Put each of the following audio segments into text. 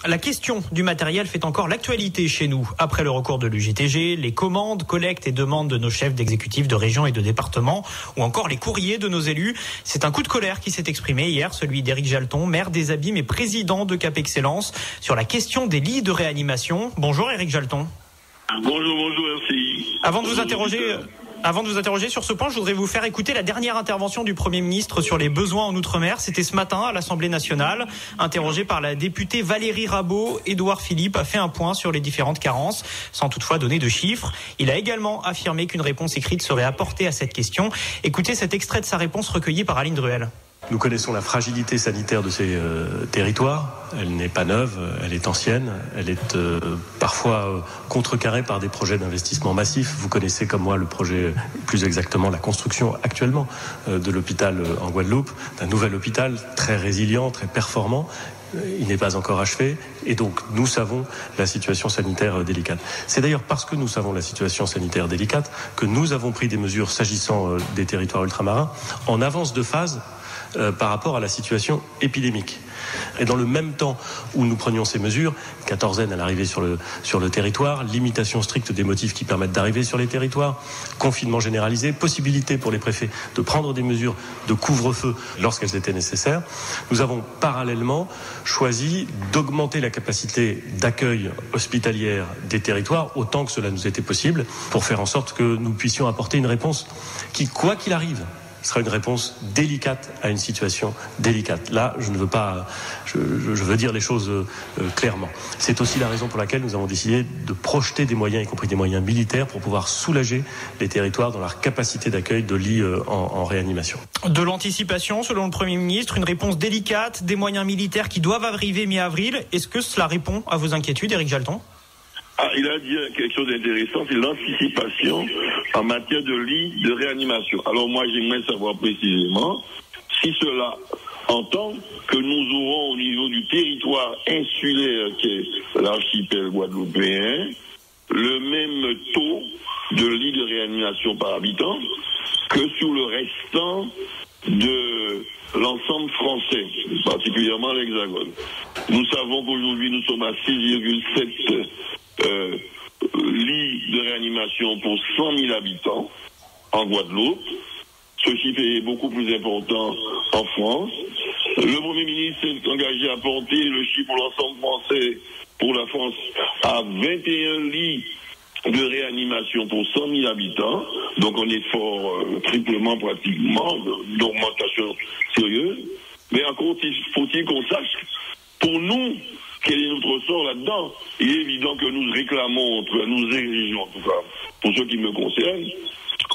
La question du matériel fait encore l'actualité chez nous. Après le recours de l'UGTG, les commandes, collectes et demandes de nos chefs d'exécutifs de région et de département, ou encore les courriers de nos élus, c'est un coup de colère qui s'est exprimé hier, celui d'Éric Jalton, maire des Abîmes et président de Cap Excellence, sur la question des lits de réanimation. Bonjour Éric Jalton. Bonjour, merci. Avant de vous interroger sur ce point, je voudrais vous faire écouter la dernière intervention du Premier ministre sur les besoins en Outre-mer. C'était ce matin à l'Assemblée nationale. Interrogé par la députée Valérie Rabault, Édouard Philippe a fait un point sur les différentes carences, sans toutefois donner de chiffres. Il a également affirmé qu'une réponse écrite serait apportée à cette question. Écoutez cet extrait de sa réponse recueillie par Aline Druel. Nous connaissons la fragilité sanitaire de ces territoires. Elle n'est pas neuve, elle est ancienne. Elle est parfois contrecarrée par des projets d'investissement massifs. Vous connaissez comme moi le projet, plus exactement la construction actuellement de l'hôpital en Guadeloupe, d'un nouvel hôpital très résilient, très performant. Il n'est pas encore achevé et donc nous savons la situation sanitaire délicate. C'est d'ailleurs parce que nous savons la situation sanitaire délicate que nous avons pris des mesures s'agissant des territoires ultramarins en avance de phase par rapport à la situation épidémique. Et dans le même temps où nous prenions ces mesures, quatorzaine à l'arrivée sur le territoire, limitation stricte des motifs qui permettent d'arriver sur les territoires, confinement généralisé, possibilité pour les préfets de prendre des mesures de couvre-feu lorsqu'elles étaient nécessaires, nous avons parallèlement choisi d'augmenter la capacité d'accueil hospitalière des territoires autant que cela nous était possible pour faire en sorte que nous puissions apporter une réponse qui, quoi qu'il arrive, sera une réponse délicate à une situation délicate. Là, je ne veux pas, je veux dire les choses clairement. C'est aussi la raison pour laquelle nous avons décidé de projeter des moyens, y compris des moyens militaires, pour pouvoir soulager les territoires dans leur capacité d'accueil de lits en réanimation. De l'anticipation, selon le Premier ministre, une réponse délicate, des moyens militaires qui doivent arriver mi-avril. Est-ce que cela répond à vos inquiétudes, Éric Jalton ? Il a dit quelque chose d'intéressant, c'est l'anticipation en matière de lits de réanimation. Alors moi, j'aimerais savoir précisément si cela entend que nous aurons au niveau du territoire insulaire qui est l'archipel guadeloupéen le même taux de lits de réanimation par habitant que sur le restant de l'ensemble français, particulièrement l'Hexagone. Nous savons qu'aujourd'hui, nous sommes à 6,7 lits de réanimation pour 100 000 habitants en Guadeloupe. Ce chiffre est beaucoup plus important en France. Le Premier ministre s'est engagé à porter le chiffre pour l'ensemble français, pour la France, à 21 lits de réanimation pour 100 000 habitants. Donc on est fort triplement pratiquement d'augmentation sérieuse. Mais encore faut-il qu'on sache, pour nous, quel est notre sort là-dedans? Il est évident que nous réclamons, nous exigeons en tout cas, pour ce qui me concerne,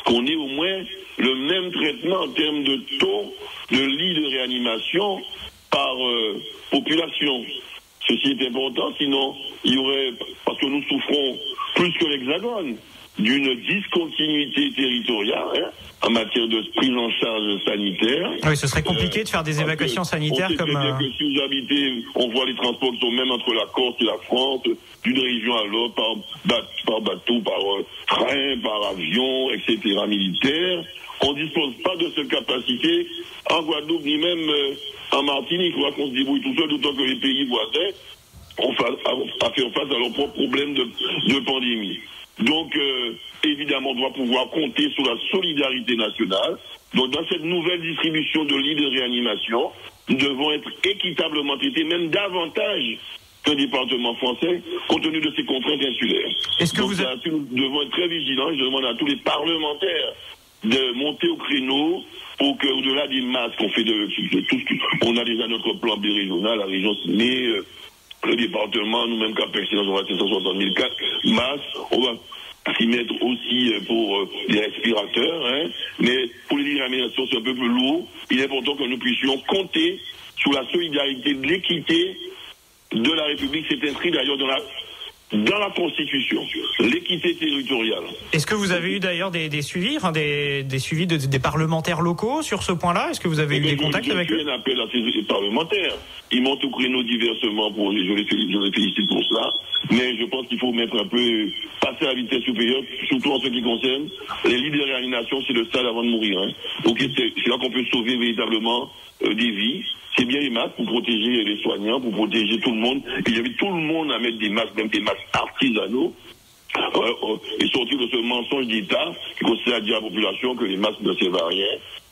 qu'on ait au moins le même traitement en termes de taux de lits de réanimation par population. Ceci est important, sinon il y aurait, parce que nous souffrons plus que l'Hexagone, d'une discontinuité territoriale en matière de prise en charge sanitaire. Oui, ce serait compliqué de faire des évacuations sanitaires comme... Bien que si vous habitez, on voit les transports qui sont même entre la Corse et la France, d'une région à l'autre, par bateau, par train, par avion, etc., militaire. On ne dispose pas de cette capacité en Guadeloupe, ni même en Martinique. Il faut qu'on se débrouille tout seul, d'autant que les pays voisins ont fait face à leurs propres problèmes de pandémie. Donc, évidemment, on doit pouvoir compter sur la solidarité nationale. Donc, dans cette nouvelle distribution de lits de réanimation, nous devons être équitablement traités, même davantage qu'un département français, compte tenu de ces contraintes insulaires. Nous devons être très vigilants. Je demande à tous les parlementaires de monter au créneau pour que, au-delà des masques qu'on fait de tout ce on a déjà notre plan birégional, la région Ciné, le département, nous-mêmes, Cap Excellence, on va 760 000 masques, on va s'y mettre aussi pour les respirateurs, mais pour les réanimations, c'est un peu plus lourd. Il est important que nous puissions compter sur la solidarité, de l'équité de la République. C'est inscrit d'ailleurs dans la Constitution, l'équité territoriale. Est-ce que vous avez eu d'ailleurs des suivis, des suivis des parlementaires locaux sur ce point-là? Est-ce que vous avez eu des contacts avec eux? Je fais un appel à ces parlementaires. Ils montent au créneau diversement, je les félicite pour cela, mais je pense qu'il faut passer à la vitesse supérieure, surtout en ce qui concerne les lits de réanimation, c'est le stade avant de mourir. Donc c'est là qu'on peut sauver véritablement des vies. C'est c'est bien les masques pour protéger les soignants, pour protéger tout le monde. Et j'invite tout le monde à mettre des masques, même des masques artisanaux. Et sortir de ce mensonge d'État qui consiste à dire à la population que les masques ne servent à rien.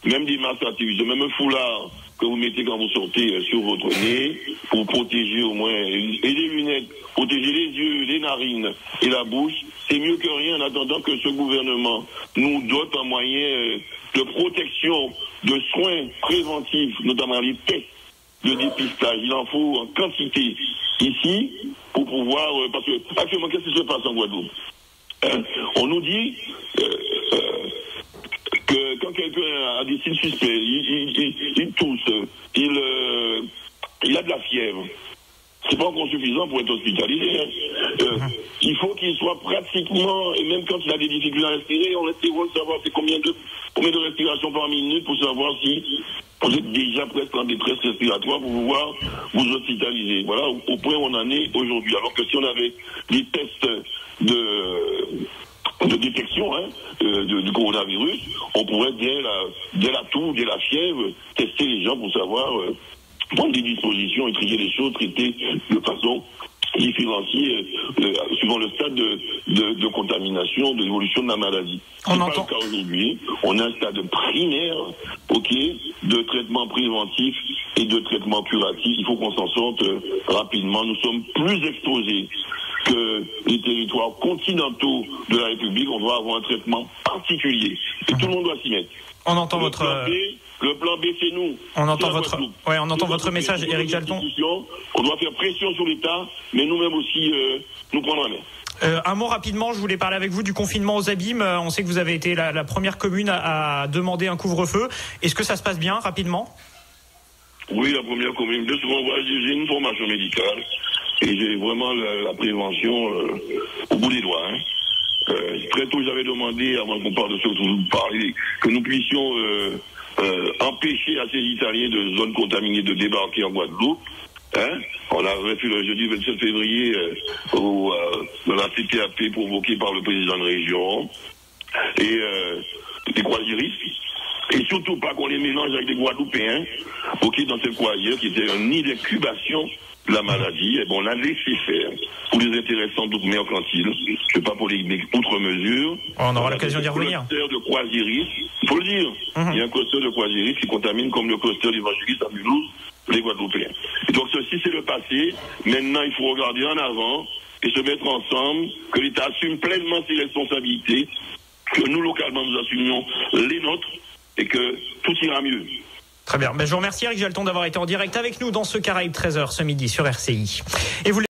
Même des masques artificiels, même un foulard que vous mettez quand vous sortez sur votre nez pour protéger au moins, et les lunettes, protéger les yeux, les narines et la bouche, c'est mieux que rien en attendant que ce gouvernement nous dote un moyen de protection, de soins préventifs, notamment les tests de dépistage. Il en faut en quantité ici pour pouvoir, parce que actuellement, qu'est-ce qui se passe en Guadeloupe? On nous dit que quand quelqu'un a des signes suspects, il tousse, il a de la fièvre. C'est pas encore suffisant pour être hospitalisé. Il faut qu'il soit pratiquement, et même quand il a des difficultés à respirer, on essaie de savoir c'est combien de respirations par minute pour savoir si vous êtes déjà presque en détresse respiratoire pour pouvoir vous hospitaliser. Voilà au point où on en est aujourd'hui. Alors que si on avait des tests de détection du coronavirus, on pourrait dès la toux, dès la fièvre, tester les gens pour savoir prendre des dispositions et trier les choses, traiter de façon différenciée suivant le stade de contamination, de l'évolution de la maladie. On entend. Pas le cas aujourd'hui. On a un stade primaire, de traitement préventif et de traitement curatif. Il faut qu'on s'en sorte rapidement. Nous sommes plus exposés que les territoires continentaux de la République. On doit avoir un traitement particulier. Et tout le monde doit s'y mettre. On entend votre... Le plan B, c'est nous. On entend votre message, Éric Jalton. On doit faire pression sur l'État, mais nous-mêmes aussi nous prendre la main. Un mot rapidement, je voulais parler avec vous du confinement aux abîmes. On sait que vous avez été la première commune à demander un couvre-feu. Est-ce que ça se passe bien, rapidement? Oui, la première commune. De souvent, j'ai une formation médicale et j'ai vraiment la prévention au bout des doigts. Très tôt, j'avais demandé, avant qu'on parle de ce que vous parlez, que nous puissions empêcher à ces Italiens de zones contaminées de débarquer en Guadeloupe. On a reçu le jeudi 27 février dans la CTAP provoquée par le président de région et des croisiéristes. Et surtout pas qu'on les mélange avec des Guadeloupéens, dans cette croisière qui était un nid d'incubation de la maladie. Et bon, on l'a laissé faire pour des intérêts sans doute mercantiles, je ne sais pas polémique outre mesure. On aura l'occasion d'y revenir. Un cluster de croisiéristes, il faut le dire. Il y a un cluster de croisiéristes qui contamine comme le cluster d'évangélistes à Mulhouse, les Guadeloupéens. Et donc ceci c'est le passé. Maintenant il faut regarder en avant et se mettre ensemble, que l'État assume pleinement ses responsabilités, que nous localement nous assumions les nôtres et que tout ira mieux. Très bien. Je vous remercie Éric Jalton d'avoir été en direct avec nous dans ce Caraïbes 13h ce midi sur RCI. Et vous